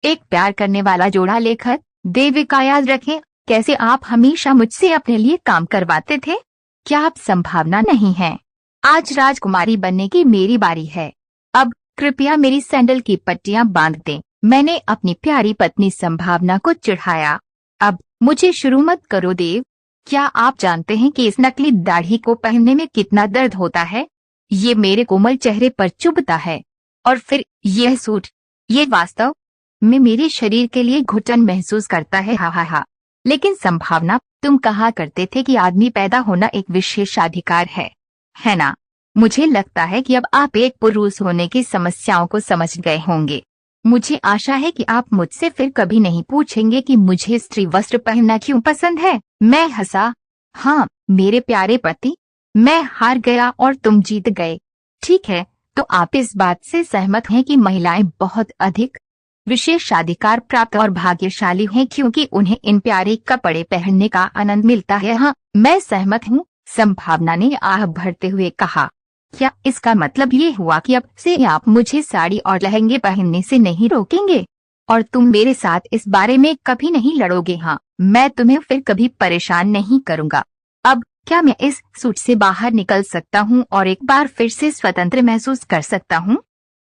एक प्यार करने वाला जोड़ा लेखक देविका, याद रखें कैसे आप हमेशा मुझसे अपने लिए काम करवाते थे। क्या आप संभावना नहीं है? आज राजकुमारी बनने की मेरी बारी है। अब कृपया मेरी सैंडल की पट्टियां बांध दें। मैंने अपनी प्यारी पत्नी संभावना को चिढ़ाया। अब मुझे शुरू मत करो देव। क्या आप जानते हैं कि इस नकली दाढ़ी को पहनने में कितना दर्द होता है? ये मेरे कोमल चेहरे पर चुभता है। और फिर यह सूट, ये वास्तव में मेरे शरीर के लिए घुटन महसूस करता है। हा हा हा। लेकिन संभावना, तुम कहा करते थे कि आदमी पैदा होना एक विशेषाधिकार है ना? मुझे लगता है कि अब आप एक पुरुष होने की समस्याओं को समझ गए होंगे। मुझे आशा है कि आप मुझसे फिर कभी नहीं पूछेंगे कि मुझे स्त्री वस्त्र पहनना क्यों पसंद है। मैं हंसा। हाँ मेरे प्यारे पति, मैं हार गया और तुम जीत गए। ठीक है, तो आप इस बात से सहमत हैं कि महिलाएं बहुत अधिक विशेषाधिकार प्राप्त और भाग्यशाली हैं क्योंकि उन्हें इन प्यारे कपड़े पहनने का आनंद मिलता है? हाँ, मैं सहमत हूँ, संभावना ने आह भरते हुए कहा। क्या इसका मतलब ये हुआ कि अब से आप मुझे साड़ी और लहंगे पहनने से नहीं रोकेंगे? और तुम मेरे साथ इस बारे में कभी नहीं लड़ोगे? हाँ, मैं तुम्हें फिर कभी परेशान नहीं करूँगा। अब क्या मैं इस सूट से बाहर निकल सकता हूँ और एक बार फिर से स्वतंत्र महसूस कर सकता हूँ?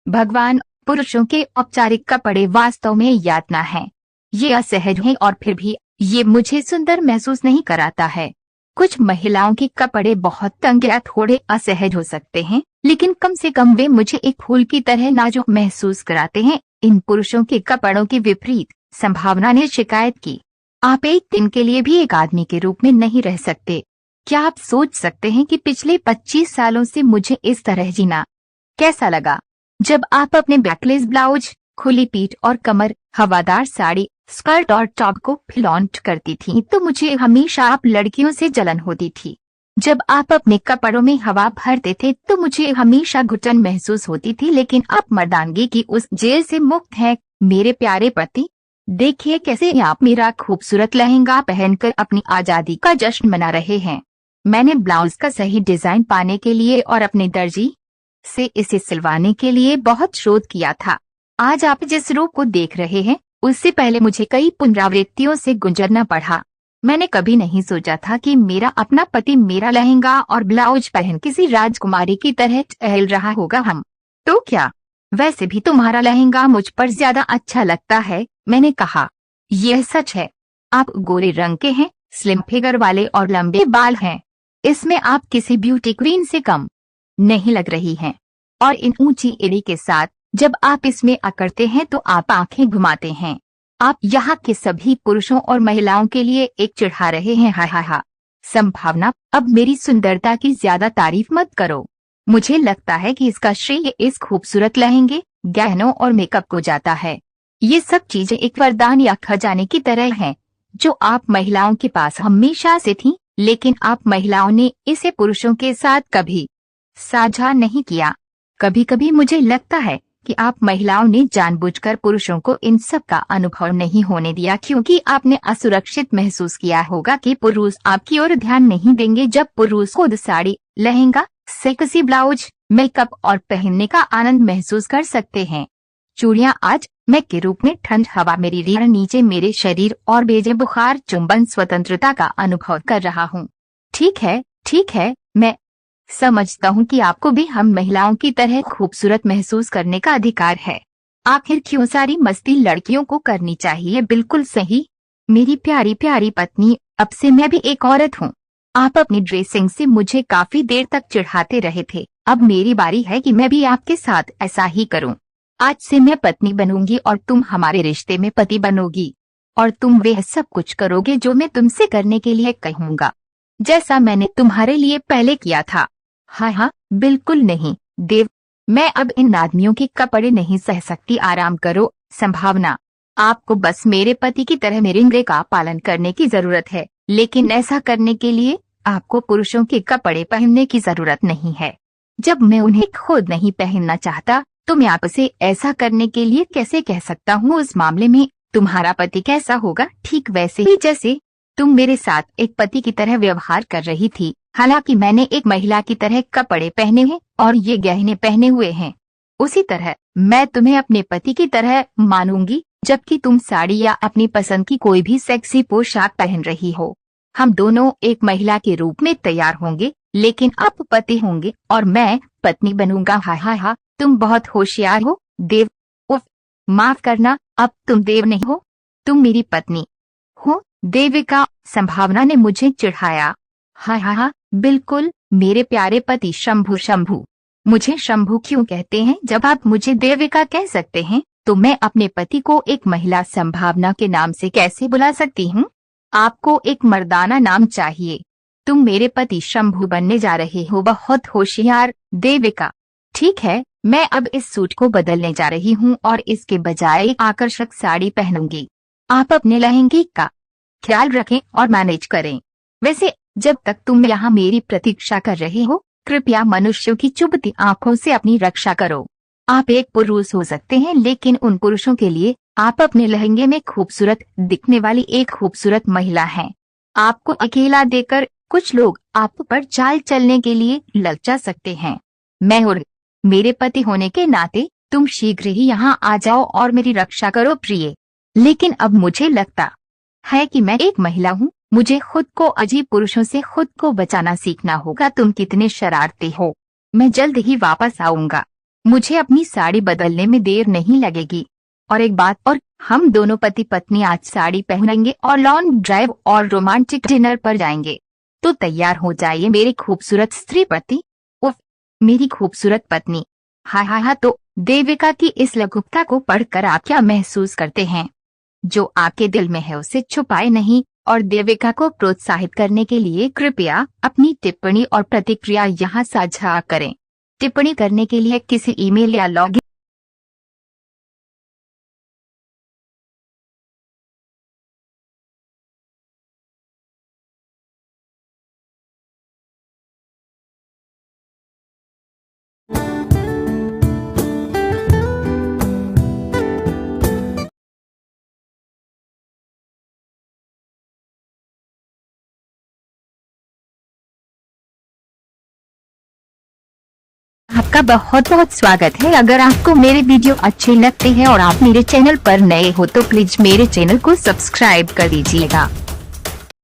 भगवान, पुरुषों के औपचारिक कपड़े वास्तव में यातना है। ये असहज है और फिर भी ये मुझे सुंदर महसूस नहीं कराता है। कुछ महिलाओं के कपड़े बहुत तंग या थोड़े असहज हो सकते हैं, लेकिन कम से कम वे मुझे एक फूल की तरह नाजुक महसूस कराते हैं। इन पुरुषों के कपड़ों के विपरीत, संभावना ने शिकायत की, आप एक दिन के लिए भी एक आदमी के रूप में नहीं रह सकते। क्या आप सोच सकते हैं कि पिछले 25 सालों से मुझे इस तरह जीना कैसा लगा? जब आप अपने बैकलेस ब्लाउज, खुली पीठ और कमर, हवादार साड़ी, स्कर्ट और टॉप को फ्लॉन्ट करती थी तो मुझे हमेशा आप लड़कियों से जलन होती थी। जब आप अपने कपड़ों में हवा भरते थे तो मुझे हमेशा घुटन महसूस होती थी, लेकिन आप मर्दानगी की उस जेल से मुक्त हैं। मेरे प्यारे पति, देखिए कैसे आप मेरा खूबसूरत लहंगा पहनकर अपनी आजादी का जश्न मना रहे हैं। मैंने ब्लाउज का सही डिजाइन पाने के लिए और अपने दर्जी से इसे सिलवाने के लिए बहुत शोध किया था। आज आप जिस रूप को देख रहे हैं उससे पहले मुझे कई पुनरावृत्तियों से गुजरना पड़ा। मैंने कभी नहीं सोचा था कि मेरा अपना पति मेरा लहंगा और ब्लाउज पहन किसी राजकुमारी की तरह टहल रहा होगा। हम तो क्या, वैसे भी तुम्हारा लहंगा मुझ पर ज्यादा अच्छा लगता है, मैंने कहा। यह सच है। आप गोरे रंग के हैं, स्लिम फिगर वाले और लंबे बाल हैं। इसमें आप किसी ब्यूटी क्वीन से कम नहीं लग रही हैं। और इन ऊंची एड़ी के साथ जब आप इसमें अकड़ते हैं तो आप आंखें घुमाते हैं। आप यहाँ के सभी पुरुषों और महिलाओं के लिए एक चिढ़ा रहे हैं। हा हा हा। संभावना, अब मेरी सुंदरता की ज्यादा तारीफ मत करो। मुझे लगता है कि इसका श्रेय इस खूबसूरत लहंगे, गहनों और मेकअप को जाता है। ये सब चीजें एक वरदान या खजाने की तरह हैं, जो आप महिलाओं के पास हमेशा से थी, लेकिन आप महिलाओं ने इसे पुरुषों के साथ कभी साझा नहीं किया। कभी कभी मुझे लगता है कि आप महिलाओं ने जानबूझकर पुरुषों को इन सब का अनुभव नहीं होने दिया, क्योंकि आपने असुरक्षित महसूस किया होगा कि पुरुष आपकी ओर ध्यान नहीं देंगे जब पुरुष खुद sari, lehenga, sexy blouse, makeup और पहनने का आनंद महसूस कर सकते हैं। चूड़ियां, आज मैं के रूप में ठंड हवा मेरी रीढ़ नीचे मेरे शरीर और बेजे बुखार चुंबन स्वतंत्रता का अनुभव कर रहा हूँ। ठीक है, मैं समझता हूँ कि आपको भी हम महिलाओं की तरह खूबसूरत महसूस करने का अधिकार है। आखिर क्यों सारी मस्ती लड़कियों को करनी चाहिए? बिल्कुल सही मेरी प्यारी प्यारी पत्नी, अब से मैं भी एक औरत हूँ। आप अपनी ड्रेसिंग से मुझे काफी देर तक चिढ़ाते रहे थे। अब मेरी बारी है कि मैं भी आपके साथ ऐसा ही करूँ। आज से मैं पत्नी बनूंगी और तुम हमारे रिश्ते में पति बनोगी, और तुम वह सब कुछ करोगे जो मैं तुमसे करने के लिए कहूँगा, जैसा मैंने तुम्हारे लिए पहले किया था। हाँ, बिल्कुल नहीं देव, मैं अब इन आदमियों के कपड़े नहीं सह सकती। आराम करो संभावना, आपको बस मेरे पति की तरह मेरे इंद्रिय का पालन करने की जरूरत है, लेकिन ऐसा करने के लिए आपको पुरुषों के कपड़े पहनने की जरूरत नहीं है। जब मैं उन्हें खुद नहीं पहनना चाहता तो मैं आपसे ऐसा करने के लिए कैसे कह सकता हूँ? उस मामले में तुम्हारा पति कैसा होगा? ठीक वैसे ही जैसे तुम मेरे साथ एक पति की तरह व्यवहार कर रही थी। हालांकि मैंने एक महिला की तरह कपड़े पहने हैं और ये गहने पहने हुए हैं, उसी तरह मैं तुम्हें अपने पति की तरह मानूंगी। जबकि तुम साड़ी या अपनी पसंद की कोई भी सेक्सी पोशाक पहन रही हो। हम दोनों एक महिला के रूप में तैयार होंगे, लेकिन आप पति होंगे और मैं पत्नी बनूंगा। हा हा हा, तुम बहुत होशियार हो देव। उफ, माफ करना, अब तुम देव नहीं हो, तुम मेरी पत्नी हो। देविका, संभावना ने मुझे चिढ़ाया। हा हा हा, बिल्कुल मेरे प्यारे पति शंभू। शंभू, मुझे शंभू क्यों कहते हैं जब आप मुझे देविका कह सकते हैं? तो मैं अपने पति को एक महिला संभावना के नाम से कैसे बुला सकती हूँ? आपको एक मर्दाना नाम चाहिए। तुम मेरे पति शंभू बनने जा रहे हो। बहुत होशियार देविका। ठीक है, मैं अब इस सूट को बदलने जा रही हूँ और इसके बजाय एक आकर्षक साड़ी पहनूंगी। आप अपने लहंगे का ख्याल रखें और मैनेज करें। वैसे जब तक तुम यहाँ मेरी प्रतीक्षा कर रहे हो, कृपया मनुष्यों की चुभती आंखों से अपनी रक्षा करो। आप एक पुरुष हो सकते हैं, लेकिन उन पुरुषों के लिए आप अपने लहंगे में खूबसूरत दिखने वाली एक खूबसूरत महिला हैं। आपको अकेला देकर कुछ लोग आप पर चाल चलने के लिए ललचा सकते हैं। मैं और मेरे पति होने के नाते तुम शीघ्र ही यहाँ आ जाओ और मेरी रक्षा करो प्रिय। लेकिन अब मुझे लगता है कि मैं एक महिला हूँ, मुझे खुद को अजीब पुरुषों से खुद को बचाना सीखना होगा। तुम कितने शरारती हो। मैं जल्द ही वापस आऊंगा। मुझे अपनी साड़ी बदलने में देर नहीं लगेगी। और एक बात और, हम दोनों पति पत्नी आज साड़ी पहनेंगे और लॉन्ग ड्राइव और रोमांटिक डिनर पर जाएंगे। तो तैयार हो जाइए मेरे खूबसूरत स्त्री पति। उफ, मेरी खूबसूरत पत्नी। हा हा हा, तो देविका की इस लघुता को पढ़कर आप क्या महसूस करते हैं? जो आपके दिल में है उसे छुपाए नहीं, और देविका को प्रोत्साहित करने के लिए कृपया अपनी टिप्पणी और प्रतिक्रिया यहाँ साझा करें। टिप्पणी करने के लिए किसी ईमेल या लॉगिन आपका बहुत बहुत स्वागत है। अगर आपको मेरे वीडियो अच्छे लगते हैं और आप मेरे चैनल पर नए हो तो प्लीज मेरे चैनल को सब्सक्राइब कर दीजिएगा।